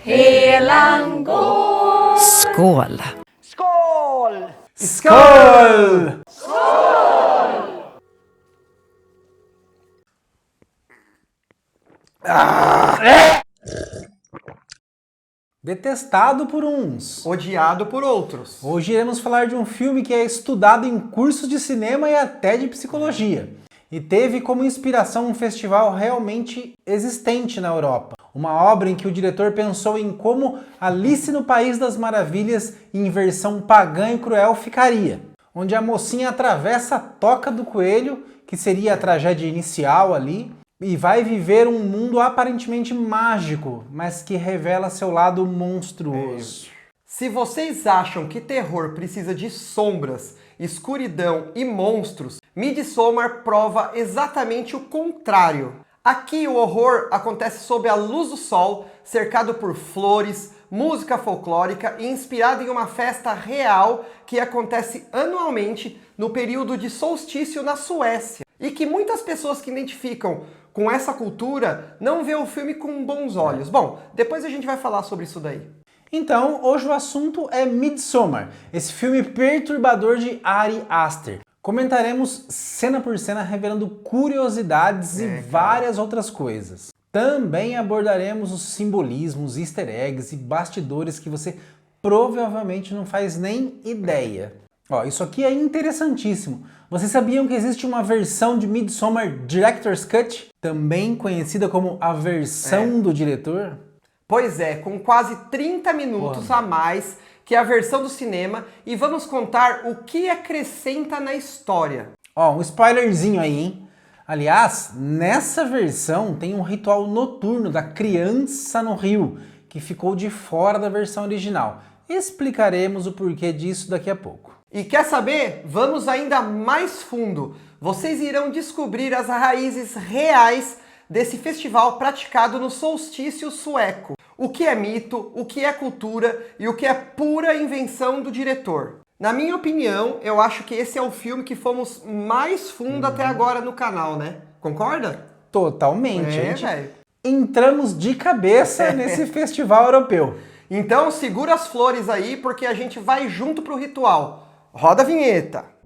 Helan gård. Skål! Skål! Skål! Detestado por uns, Odiado por outros. hoje iremos falar de um filme que é estudado em cursos de cinema e até de psicologia. E teve como inspiração um festival realmente existente na Europa. Uma obra em que o diretor pensou em como Alice no País das Maravilhas em versão pagã e cruel ficaria. Onde a mocinha atravessa a toca do coelho, que seria a tragédia inicial ali, e vai viver um mundo aparentemente mágico, mas que revela seu lado monstruoso. Se vocês acham que terror precisa de sombras, escuridão e monstros, Midsommar prova exatamente o contrário. Aqui o horror acontece sob a luz do sol, cercado por flores, música folclórica e inspirado em uma festa real que acontece anualmente no período de solstício na Suécia. E que muitas pessoas que identificam com essa cultura não vê o filme com bons olhos. Bom, depois a gente vai falar sobre isso daí. Então, hoje o assunto é Midsommar, esse filme perturbador de Ari Aster. Comentaremos cena por cena, revelando curiosidades e várias outras coisas. Também abordaremos os simbolismos, easter eggs e bastidores que você provavelmente não faz nem ideia. Ó, isso aqui é interessantíssimo. Vocês sabiam que existe uma versão de Midsommar Director's Cut? Também conhecida como a versão do diretor? Pois é, com quase 30 minutos a mais que a versão do cinema, e vamos contar o que acrescenta na história. Ó, um spoilerzinho aí, hein? Aliás, nessa versão tem um ritual noturno da criança no rio, que ficou de fora da versão original. Explicaremos o porquê disso daqui a pouco. E quer saber? Vamos ainda mais fundo. Vocês irão descobrir as raízes reais desse festival praticado no solstício sueco. O que é mito, o que é cultura e o que é pura invenção do diretor. Na minha opinião, eu acho que esse é o filme que fomos mais fundo até agora no canal, né? Concorda? Totalmente, velho. gente. Entramos de cabeça nesse festival europeu. Então segura as flores aí, porque a gente vai junto pro ritual. Roda a vinheta!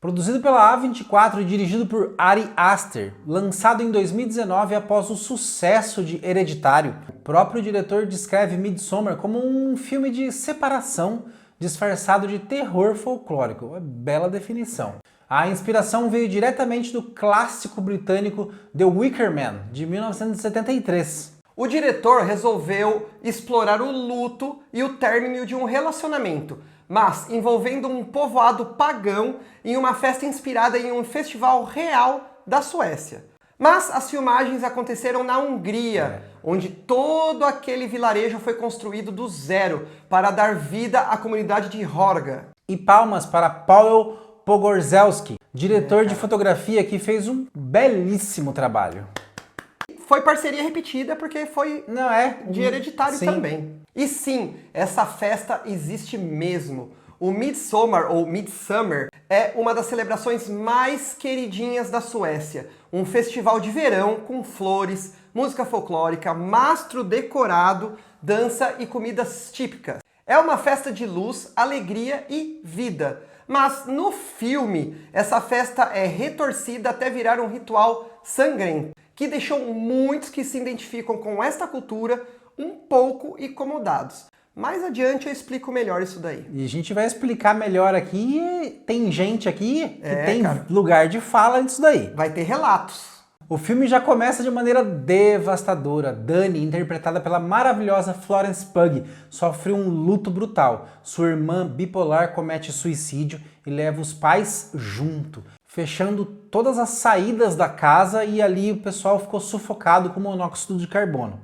Produzido pela A24 e dirigido por Ari Aster, lançado em 2019 após o sucesso de Hereditário, o próprio diretor descreve Midsommar como um filme de separação disfarçado de terror folclórico. Uma bela definição. A inspiração veio diretamente do clássico britânico The Wicker Man, de 1973. O diretor resolveu explorar o luto e o término de um relacionamento, mas envolvendo um povoado pagão em uma festa inspirada em um festival real da Suécia. Mas as filmagens aconteceram na Hungria, onde todo aquele vilarejo foi construído do zero para dar vida à comunidade de Horga. E palmas para Paweł Pogorzelski, diretor de fotografia que fez um belíssimo trabalho. Foi parceria repetida porque foi de Hereditário também. E sim, essa festa existe mesmo. O Midsommar, ou Midsummer, é uma das celebrações mais queridinhas da Suécia. Um festival de verão com flores, música folclórica, mastro decorado, dança e comidas típicas. É uma festa de luz, alegria e vida. Mas no filme, essa festa é retorcida até virar um ritual sangrento, que deixou muitos que se identificam com esta cultura um pouco incomodados. Mais adiante eu explico melhor isso daí. E a gente vai explicar melhor aqui. Tem gente aqui que tem lugar de fala disso daí. Vai ter relatos. O filme já começa de maneira devastadora. Dani, interpretada pela maravilhosa Florence Pugh, sofre um luto brutal. Sua irmã bipolar comete suicídio e leva os pais junto, fechando todas as saídas da casa, e ali o pessoal ficou sufocado com monóxido de carbono.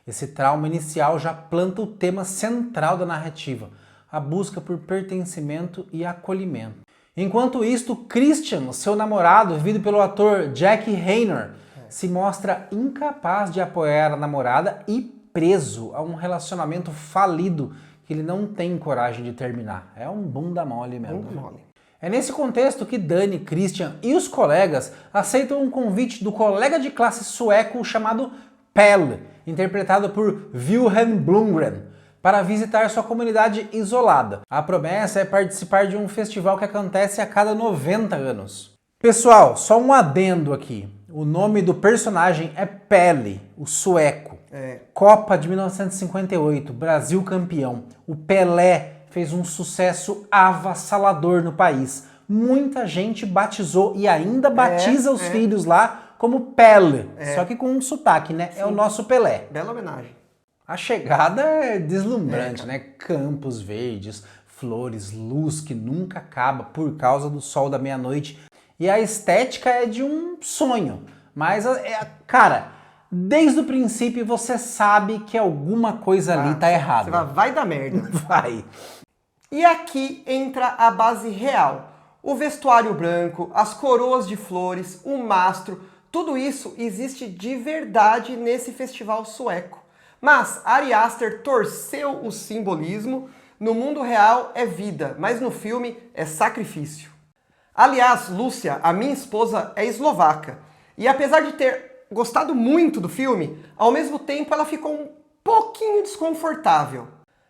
Esse trauma inicial já planta o tema central da narrativa, a busca por pertencimento e acolhimento. Enquanto isto, Christian, seu namorado, vivido pelo ator Jack Reynor, se mostra incapaz de apoiar a namorada e preso a um relacionamento falido que que ele não tem coragem de terminar. É um bunda mole mesmo. Bunda mole. É nesse contexto que Dani, Christian e os colegas aceitam um convite do colega de classe sueco chamado Pelle, interpretado por Wilhelm Blomgren, para visitar sua comunidade isolada. A promessa é participar de um festival que acontece a cada 90 anos. Pessoal, só um adendo aqui. O nome do personagem é Pelle, o sueco. Copa de 1958, Brasil campeão. O Pelé fez um sucesso avassalador no país. Muita gente batizou e ainda batiza os filhos lá como Pelle. Só que com um sotaque, né? Sim. É o nosso Pelé. Bela homenagem. A chegada é deslumbrante, né? Campos verdes, flores, luz que nunca acaba por causa do sol da meia-noite. E a estética é de um sonho. Mas, cara, desde o princípio você sabe que alguma coisa ali tá errada. Vai dar merda. Vai. E aqui entra a base real. O vestuário branco, as coroas de flores, o mastro, tudo isso existe de verdade nesse festival sueco. Mas Ari Aster torceu o simbolismo. No mundo real é vida, mas no filme é sacrifício. Aliás, Lúcia, a minha esposa, é eslovaca. E apesar de ter gostado muito do filme, ao mesmo tempo ela ficou um pouquinho desconfortável.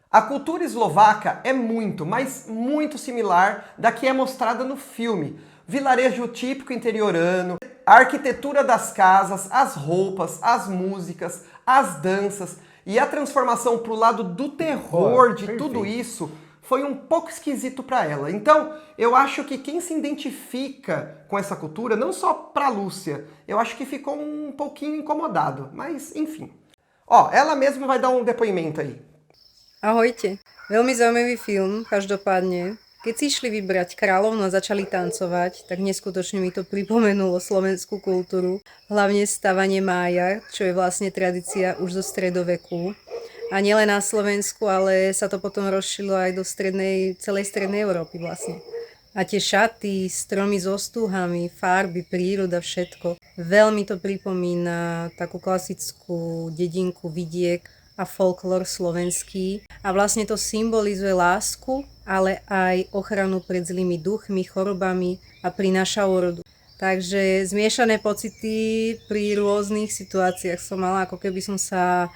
A cultura eslovaca é muito, mas muito similar da que é mostrada no filme. Vilarejo típico interiorano, a arquitetura das casas, as roupas, as músicas, as danças e a transformação para o lado do terror de tudo isso foi um pouco esquisito para ela. Então, eu acho que quem se identifica com essa cultura, não só para Lúcia, eu acho que ficou um pouquinho incomodado, mas enfim. Ó, ela mesma vai dar um depoimento aí. Ahojte. Veľmi zaujímavý film, každopádne. Keď si išli vybrať kráľovnu a začali tancovať, tak neskutočne mi to pripomenulo slovenskú kultúru. Hlavne stavanie mája, čo je vlastne tradícia už zo stredoveku. A nielen na Slovensku, ale sa to potom rozšilo aj do celej strednej Európy vlastne. A tie šaty, stromy s ostúhami, farby, príroda, všetko. Veľmi to pripomína takú klasickú dedinku, vidiek a folklór slovenský. A vlastne to symbolizuje lásku, ale aj ochranu pred zlými duchmi, chorobami a prináša úrodu. Takže zmiešané pocity pri rôznych situáciách som mala, ako keby som sa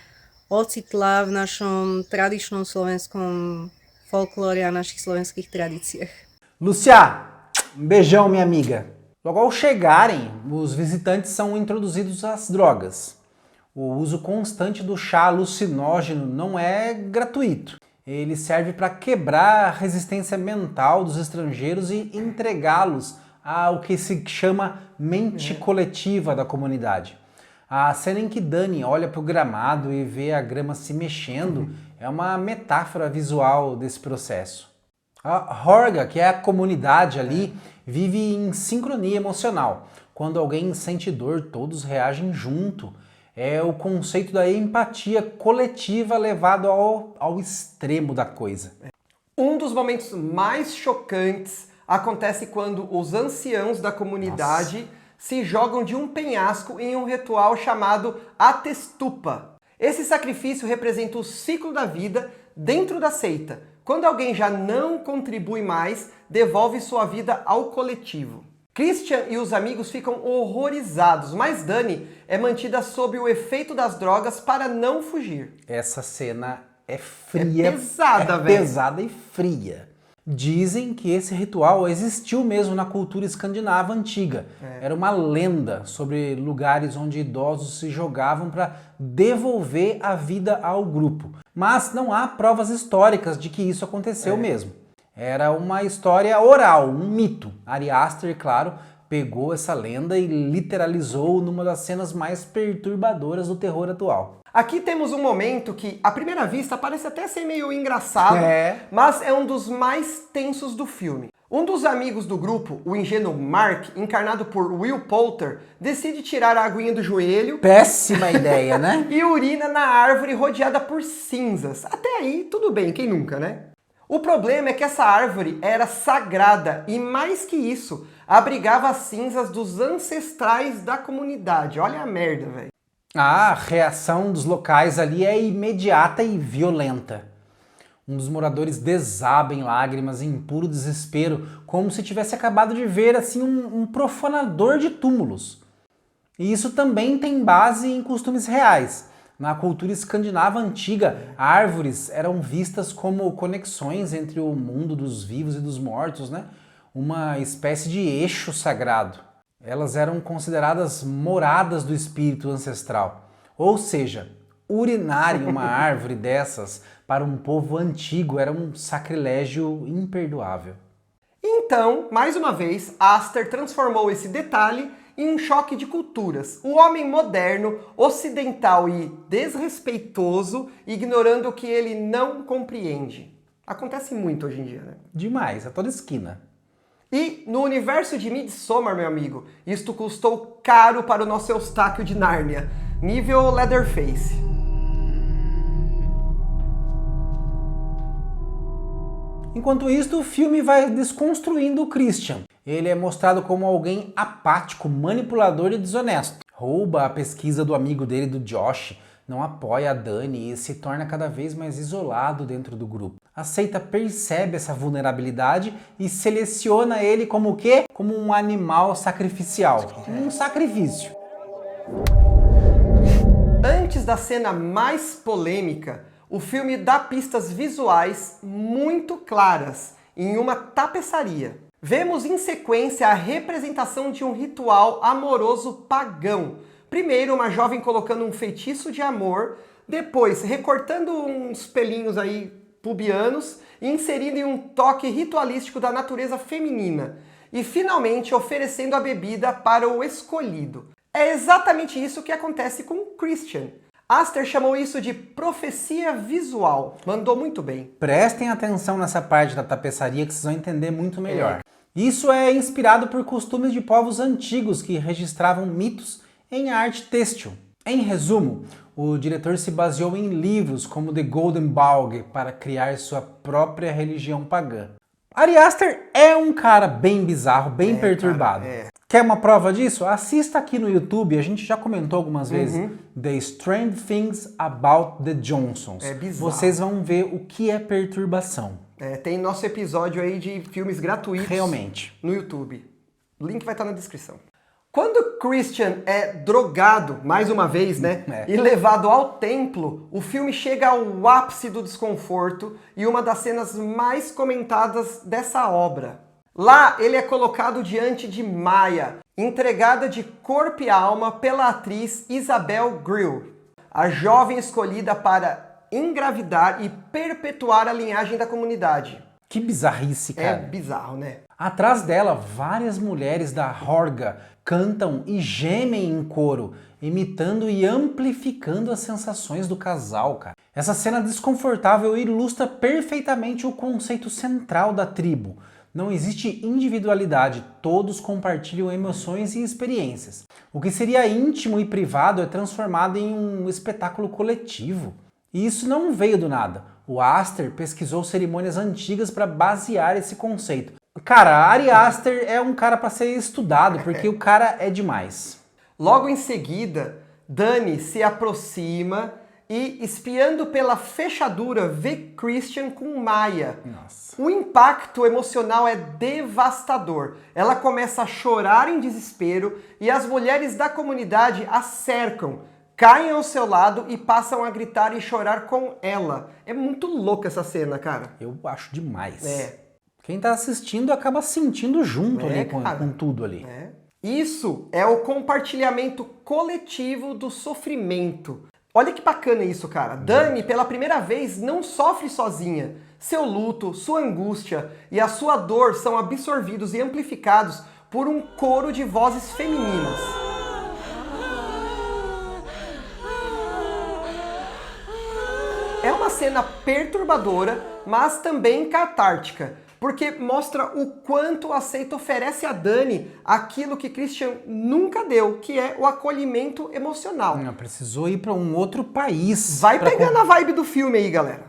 ocitla v našom tradičnom slovenskom folclore a našich slovenských tradíciách. Lúcia, um beijão, minha amiga. Logo ao chegarem, os visitantes são introduzidos às drogas. O uso constante do chá alucinógeno não é gratuito. Ele serve para quebrar a resistência mental dos estrangeiros e entregá-los ao que se chama mente coletiva da comunidade. A cena em que Dani olha para o gramado e vê a grama se mexendo é uma metáfora visual desse processo. A Horga, que é a comunidade ali, vive em sincronia emocional. Quando alguém sente dor, todos reagem junto. É o conceito da empatia coletiva levado ao extremo da coisa. Um dos momentos mais chocantes acontece quando os anciãos da comunidade se jogam de um penhasco em um ritual chamado Atestupa. Esse sacrifício representa o ciclo da vida dentro da seita. Quando alguém já não contribui mais, devolve sua vida ao coletivo. Christian e os amigos ficam horrorizados, mas Dani é mantida sob o efeito das drogas para não fugir. Essa cena é fria, pesada, velho. Pesada e fria. Dizem que esse ritual existiu mesmo na cultura escandinava antiga. Era uma lenda sobre lugares onde idosos se jogavam para devolver a vida ao grupo. Mas não há provas históricas de que isso aconteceu mesmo. Era uma história oral, um mito. Ari Aster, claro, pegou essa lenda e literalizou numa das cenas mais perturbadoras do terror atual. Aqui temos um momento que, à primeira vista, parece até ser meio engraçado, mas é um dos mais tensos do filme. Um dos amigos do grupo, o ingênuo Mark, encarnado por Will Poulter, decide tirar a aguinha do joelho. Péssima ideia, né? E urina na árvore rodeada por cinzas. Até aí, tudo bem, quem nunca, né? O problema é que essa árvore era sagrada e, mais que isso, abrigava as cinzas dos ancestrais da comunidade. Olha a merda, velho. A reação dos locais ali é imediata e violenta. Um dos moradores desaba em lágrimas em puro desespero, como se tivesse acabado de ver assim um profanador de túmulos. E isso também tem base em costumes reais. Na cultura escandinava antiga, árvores eram vistas como conexões entre o mundo dos vivos e dos mortos, né? Uma espécie de eixo sagrado. Elas eram consideradas moradas do espírito ancestral. Ou seja, urinar em uma árvore dessas para um povo antigo era um sacrilégio imperdoável. Então, mais uma vez, Aster transformou esse detalhe em um choque de culturas. O homem moderno, ocidental e desrespeitoso, ignorando o que ele não compreende. Acontece muito hoje em dia, né? Demais, a toda esquina. E no universo de Midsommar, meu amigo, isto custou caro para o nosso Eustáquio de Nárnia, nível Leatherface. Enquanto isso, o filme vai desconstruindo o Christian. Ele é mostrado como alguém apático, manipulador e desonesto. Rouba a pesquisa do amigo dele, do Josh, não apoia a Dani e se torna cada vez mais isolado dentro do grupo. A seita percebe essa vulnerabilidade e seleciona ele como o quê? Como um animal sacrificial. Um sacrifício. Antes da cena mais polêmica, o filme dá pistas visuais muito claras em uma tapeçaria. Vemos em sequência a representação de um ritual amoroso pagão. Primeiro, uma jovem colocando um feitiço de amor, depois recortando uns pelinhos aí pubianos e inserindo em um toque ritualístico da natureza feminina. E finalmente oferecendo a bebida para o escolhido. É exatamente isso que acontece com Christian. Aster chamou isso de profecia visual. Mandou muito bem. Prestem atenção nessa parte da tapeçaria que vocês vão entender muito melhor. Isso é inspirado por costumes de povos antigos que registravam mitos em arte têxtil. Em resumo, o diretor se baseou em livros como The Golden Bough para criar sua própria religião pagã. Ari Aster é um cara bem bizarro, bem perturbado. Quer uma prova disso? Assista aqui no YouTube, a gente já comentou algumas vezes, The Strange Things About the Johnsons. É bizarro. Vocês vão ver o que é perturbação. Tem nosso episódio aí de filmes gratuitos Realmente. no YouTube. O link vai estar na descrição. Quando Christian é drogado, mais uma vez, né, e levado ao templo, o filme chega ao ápice do desconforto e uma das cenas mais comentadas dessa obra. Lá, ele é colocado diante de Maya, entregada de corpo e alma pela atriz Isabel Grill, a jovem escolhida para engravidar e perpetuar a linhagem da comunidade. Que bizarrice, cara. É bizarro, né? Atrás dela, várias mulheres da Horga cantam e gemem em coro, imitando e amplificando as sensações do casal, cara. Essa cena desconfortável ilustra perfeitamente o conceito central da tribo. Não existe individualidade, todos compartilham emoções e experiências. O que seria íntimo e privado é transformado em um espetáculo coletivo. E isso não veio do nada. O Aster pesquisou cerimônias antigas para basear esse conceito. Cara, Ari Aster é um cara para ser estudado, porque o cara é demais. Logo em seguida, Dani se aproxima e, espiando pela fechadura, vê Christian com Maya. Nossa. O impacto emocional é devastador. Ela começa a chorar em desespero e as mulheres da comunidade a cercam, caem ao seu lado e passam a gritar e chorar com ela. É muito louca essa cena, cara. Eu acho demais. É. Quem tá assistindo acaba sentindo junto ali com tudo ali. Isso é o compartilhamento coletivo do sofrimento. Olha que bacana isso, cara. Dani, pela primeira vez, não sofre sozinha. Seu luto, sua angústia e a sua dor são absorvidos e amplificados por um coro de vozes femininas. É uma cena perturbadora, mas também catártica, porque mostra o quanto a seita oferece a Dani aquilo que Christian nunca deu, que é o acolhimento emocional. Precisou ir para um outro país. Vai pegando a vibe do filme aí, galera.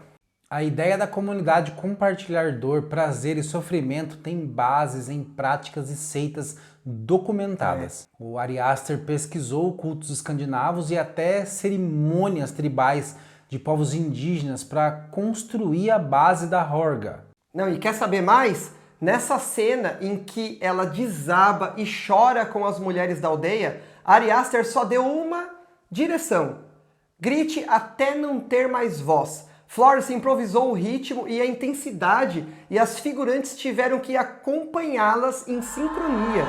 A ideia da comunidade compartilhar dor, prazer e sofrimento tem bases em práticas e seitas documentadas. O Ari Aster pesquisou cultos escandinavos e até cerimônias tribais de povos indígenas para construir a base da Horga. Não, e quer saber mais? Nessa cena em que ela desaba e chora com as mulheres da aldeia, Ari Aster só deu uma direção: grite até não ter mais voz. Florence improvisou o ritmo e a intensidade, e as figurantes tiveram que acompanhá-las em sincronia.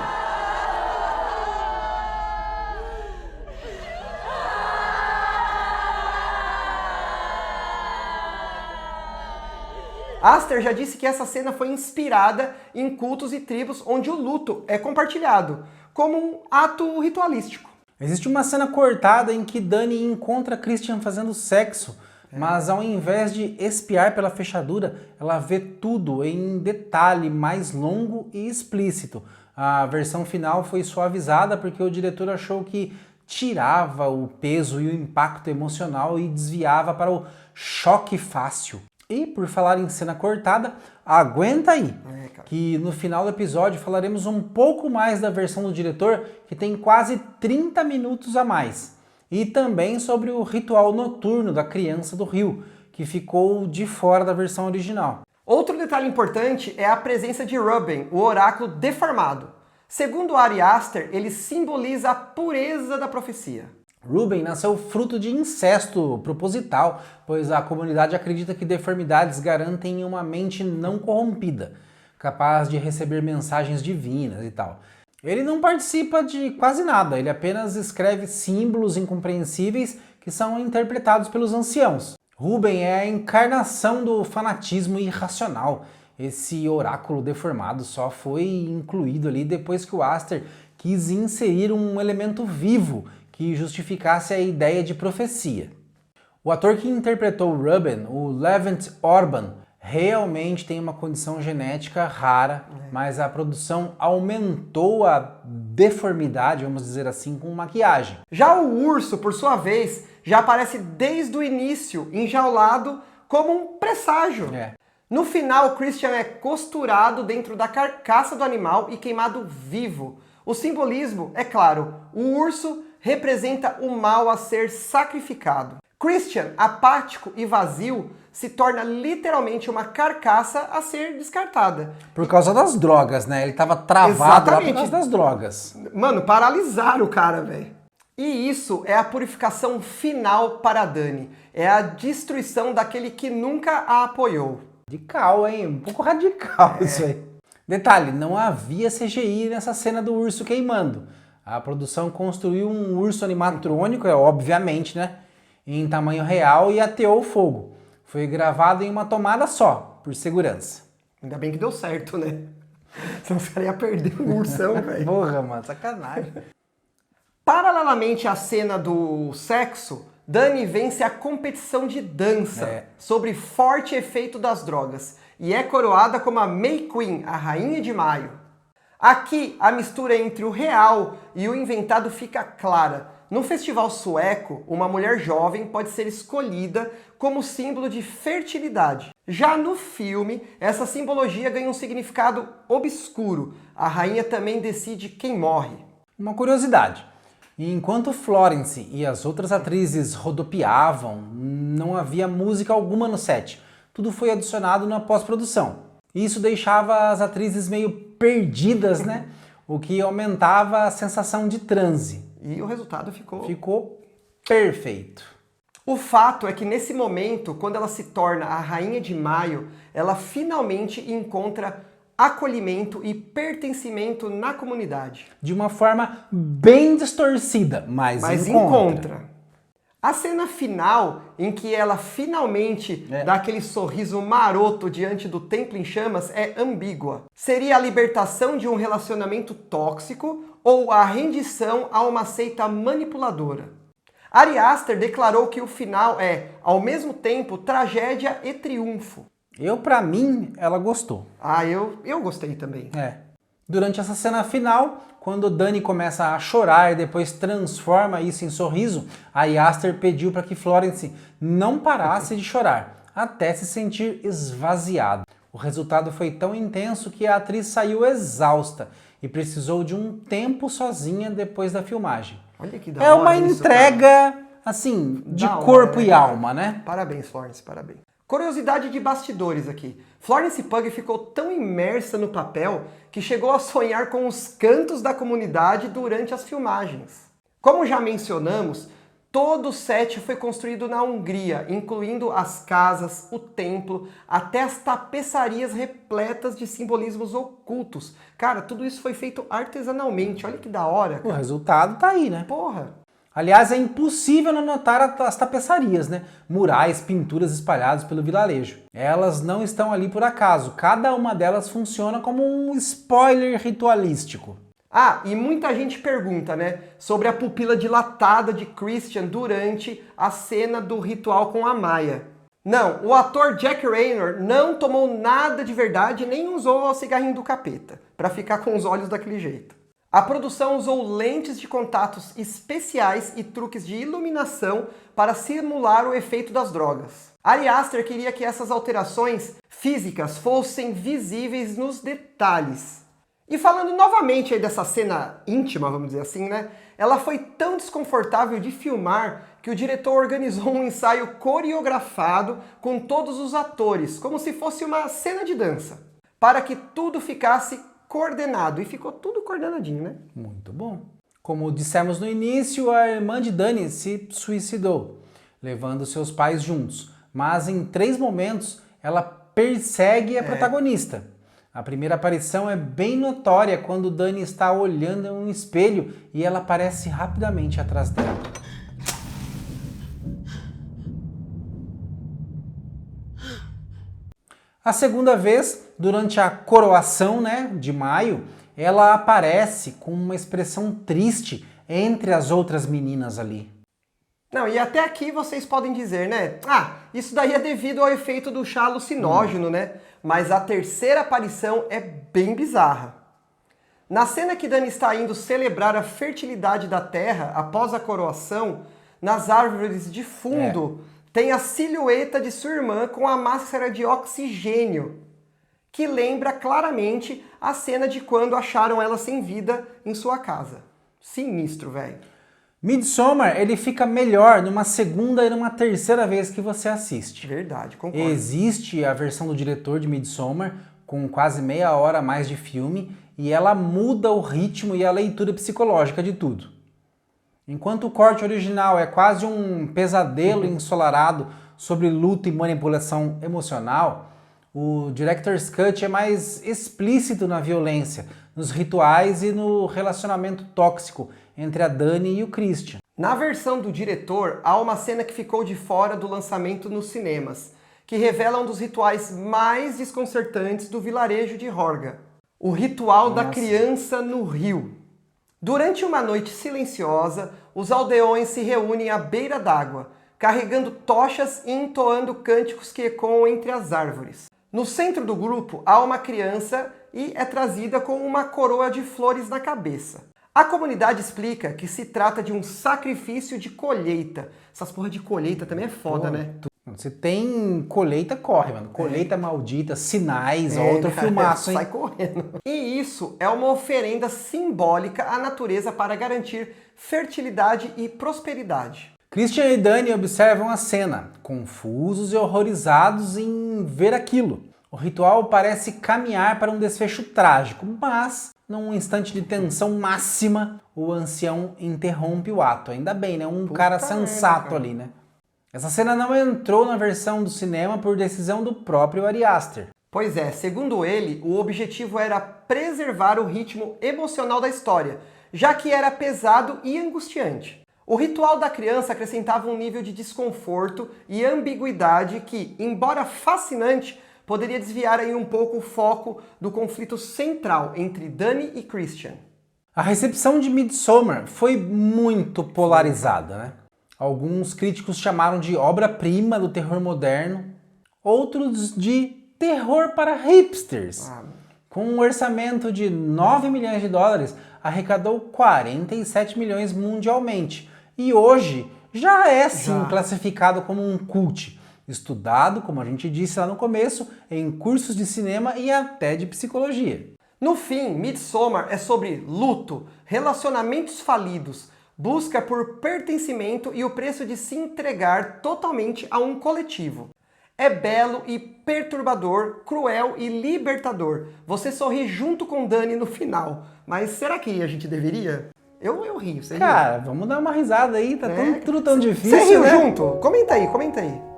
Aster já disse que essa cena foi inspirada em cultos e tribos onde o luto é compartilhado, como um ato ritualístico. Existe uma cena cortada em que Dani encontra Christian fazendo sexo, mas ao invés de espiar pela fechadura, ela vê tudo em detalhe mais longo e explícito. A versão final foi suavizada porque o diretor achou que tirava o peso e o impacto emocional e desviava para o choque fácil. E por falar em cena cortada, aguenta aí, que no final do episódio falaremos um pouco mais da versão do diretor, que tem quase 30 minutos a mais. E também sobre o ritual noturno da criança do rio, que ficou de fora da versão original. Outro detalhe importante é a presença de Ruben, o oráculo deformado. Segundo Ari Aster, ele simboliza a pureza da profecia. Ruben nasceu fruto de incesto proposital, pois a comunidade acredita que deformidades garantem uma mente não corrompida, capaz de receber mensagens divinas e tal. Ele não participa de quase nada, ele apenas escreve símbolos incompreensíveis que são interpretados pelos anciãos. Ruben é a encarnação do fanatismo irracional. Esse oráculo deformado só foi incluído ali depois que o Aster quis inserir um elemento vivo que justificasse a ideia de profecia. O ator que interpretou Ruben, o Levent Orban, realmente tem uma condição genética rara, mas a produção aumentou a deformidade, vamos dizer assim, com maquiagem. Já o urso, por sua vez, já aparece desde o início, enjaulado como um presságio. No final, Christian é costurado dentro da carcaça do animal e queimado vivo. O simbolismo, é claro, o urso representa o mal a ser sacrificado. Christian, apático e vazio, se torna literalmente uma carcaça a ser descartada. Por causa das drogas, né? Ele tava travado lá por causa das drogas. Mano, paralisaram o cara, velho. E isso é a purificação final para Dani. É a destruição daquele que nunca a apoiou. Radical, hein? Um pouco radical isso aí. Detalhe, não havia CGI nessa cena do urso queimando. A produção construiu um urso animatrônico, obviamente, né? Em tamanho real e ateou o fogo. Foi gravado em uma tomada só, por segurança. Ainda bem que deu certo, né? Senão os caras iam perder o ursão, velho. Porra, mano, sacanagem. Paralelamente à cena do sexo, Dani vence a competição de dança sobre forte efeito das drogas e é coroada como a May Queen, a Rainha de Maio. Aqui, a mistura entre o real e o inventado fica clara. No festival sueco, uma mulher jovem pode ser escolhida como símbolo de fertilidade. Já no filme, essa simbologia ganha um significado obscuro. A rainha também decide quem morre. Uma curiosidade. Enquanto Florence e as outras atrizes rodopiavam, não havia música alguma no set. Tudo foi adicionado na pós-produção. Isso deixava as atrizes meio perdidas, né? O que aumentava a sensação de transe. E o resultado ficou perfeito. O fato é que nesse momento, quando ela se torna a Rainha de Maio, ela finalmente encontra acolhimento e pertencimento na comunidade. De uma forma bem distorcida, mas encontra. A cena final, em que ela finalmente dá aquele sorriso maroto diante do templo em chamas, é ambígua. Seria a libertação de um relacionamento tóxico ou a rendição a uma seita manipuladora. Ari Aster declarou que o final é, ao mesmo tempo, tragédia e triunfo. Pra mim, ela gostou. Eu gostei também. Durante essa cena final, quando Dani começa a chorar e depois transforma isso em sorriso, Ari Aster pediu para que Florence não parasse de chorar, até se sentir esvaziada. O resultado foi tão intenso que a atriz saiu exausta e precisou de um tempo sozinha depois da filmagem. Olha que da hora uma isso, entrega assim, de Da hora, corpo né, e cara? alma, né? Parabéns, Florence, parabéns. Curiosidade de bastidores aqui. Florence Pugh ficou tão imersa no papel que chegou a sonhar com os cantos da comunidade durante as filmagens. Como já mencionamos, todo o set foi construído na Hungria, incluindo as casas, o templo, até as tapeçarias repletas de simbolismos ocultos. Cara, tudo isso foi feito artesanalmente. Olha que da hora, O cara. resultado tá aí, né? Porra! Aliás, é impossível não notar as tapeçarias, né? Murais, pinturas espalhados pelo vilarejo. Elas não estão ali por acaso, cada uma delas funciona como um spoiler ritualístico. Ah, e muita gente pergunta, né, sobre a pupila dilatada de Christian durante a cena do ritual com a Maia. Não, o ator Jack Raynor não tomou nada de verdade nem usou o cigarrinho do capeta, para ficar com os olhos daquele jeito. A produção usou lentes de contatos especiais e truques de iluminação para simular o efeito das drogas. Ari Aster queria que essas alterações físicas fossem visíveis nos detalhes. E falando novamente aí dessa cena íntima, vamos dizer assim, né? Ela foi tão desconfortável de filmar que o diretor organizou um ensaio coreografado com todos os atores, como se fosse uma cena de dança, para que tudo ficasse coordenado. E ficou tudo coordenadinho, né? Muito bom. Como dissemos no início, a irmã de Dani se suicidou, levando seus pais juntos. Mas em 3 momentos ela persegue a protagonista. A primeira aparição é bem notória quando Dani está olhando em um espelho e ela aparece rapidamente atrás dela. A segunda vez, durante a coroação, né, de maio, ela aparece com uma expressão triste entre as outras meninas ali. Não, e até aqui vocês podem dizer, né? Ah, isso daí é devido ao efeito do chá alucinógeno, né? Mas a terceira aparição é bem bizarra. Na cena que Dani está indo celebrar a fertilidade da terra após a coroação, nas árvores de fundo tem a silhueta de sua irmã com a máscara de oxigênio, que lembra claramente a cena de quando acharam ela sem vida em sua casa. Sinistro, velho. Midsommar, ele fica melhor numa segunda e numa terceira vez que você assiste. Verdade, concordo. Existe a versão do diretor de Midsommar, com quase meia hora a mais de filme, e ela muda o ritmo e a leitura psicológica de tudo. Enquanto o corte original é quase um pesadelo ensolarado sobre luto e manipulação emocional, o Director's Cut é mais explícito na violência, nos rituais e no relacionamento tóxico entre a Dani e o Christian. Na versão do diretor, há uma cena que ficou de fora do lançamento nos cinemas, que revela um dos rituais mais desconcertantes do vilarejo de Horga. O ritual da criança no rio. Durante uma noite silenciosa, os aldeões se reúnem à beira d'água, carregando tochas e entoando cânticos que ecoam entre as árvores. No centro do grupo há uma criança e é trazida com uma coroa de flores na cabeça. A comunidade explica que se trata de um sacrifício de colheita. Essas porra de colheita também é foda, né? Se tem colheita, corre, mano. Colheita maldita, sinais, outro filmaço, hein? Sai correndo. E isso é uma oferenda simbólica à natureza para garantir fertilidade e prosperidade. Christian e Dani observam a cena, confusos e horrorizados em ver aquilo. O ritual parece caminhar para um desfecho trágico, mas, num instante de tensão máxima, o ancião interrompe o ato. Ainda bem, né? Um cara sensato ali, né? Essa cena não entrou na versão do cinema por decisão do próprio Ari Aster. Pois é, segundo ele, o objetivo era preservar o ritmo emocional da história, já que era pesado e angustiante. O ritual da criança acrescentava um nível de desconforto e ambiguidade que, embora fascinante, poderia desviar aí um pouco o foco do conflito central entre Dani e Christian. A recepção de Midsommar foi muito polarizada, né? Alguns críticos chamaram de obra-prima do terror moderno, outros de terror para hipsters. Com um orçamento de 9 milhões de dólares, arrecadou 47 milhões mundialmente. E hoje já é sim classificado como um cult, estudado, como a gente disse lá no começo, em cursos de cinema e até de psicologia. No fim, Midsommar é sobre luto, relacionamentos falidos, busca por pertencimento e o preço de se entregar totalmente a um coletivo. É belo e perturbador, cruel e libertador. Você sorri junto com Dani no final. Mas será que a gente deveria? Eu rio, você riu? Cara, vamos dar uma risada aí, tá tudo tão difícil, Você riu né? junto? Comenta aí, comenta aí.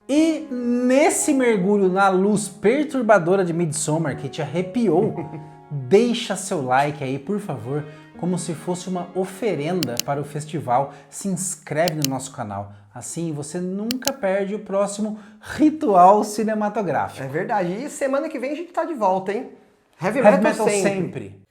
E nesse mergulho na luz perturbadora de Midsommar que te arrepiou, deixa seu like aí, por favor, como se fosse uma oferenda para o festival. Se inscreve no nosso canal, assim você nunca perde o próximo ritual cinematográfico. É verdade. E semana que vem a gente tá de volta, hein? Heavy Heavy Metal Metal sempre. sempre.